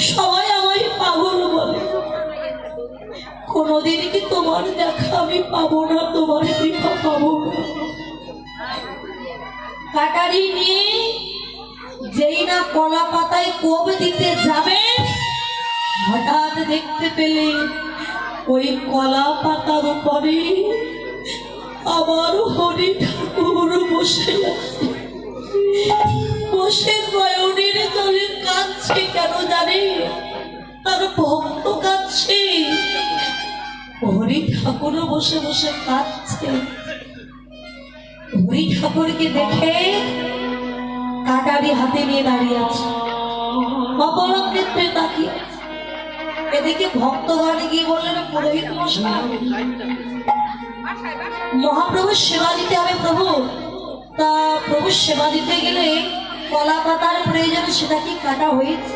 সবাই আমায় পাগল বলে, কোনোদিন কি তোমার দেখা আমি পাবো না, তোমার কৃপা পাবো না। কাটারি নিয়ে যেই না কলা পাতায় কোপ দিতে যাবে, হঠাৎ দেখতে পেলে ওই কলা পাতার উপরে আবার হরি ঠাকুর বসে আছে। বসে নয়নের জলে কাঁদছে, কেন জানে? তার ভক্ত কাঁদছে, হরি ঠাকুর বসে বসে কাঁদছে। হরি ঠাকুরকে দেখে কাটারি হাতে নিয়ে দাঁড়িয়ে আছে, অপলক নেত্রে তাকিয়ে আছে। এদিকে ভক্তগণ গিয়ে বললেন, পুরোহিত মশাই, মহাপ্রভুর সেবা দিতে হবে প্রভু। তা প্রভুর সেবা দিতে গেলে কলা পাতার প্রয়োজন, সেটা কি কাটা হয়েছে?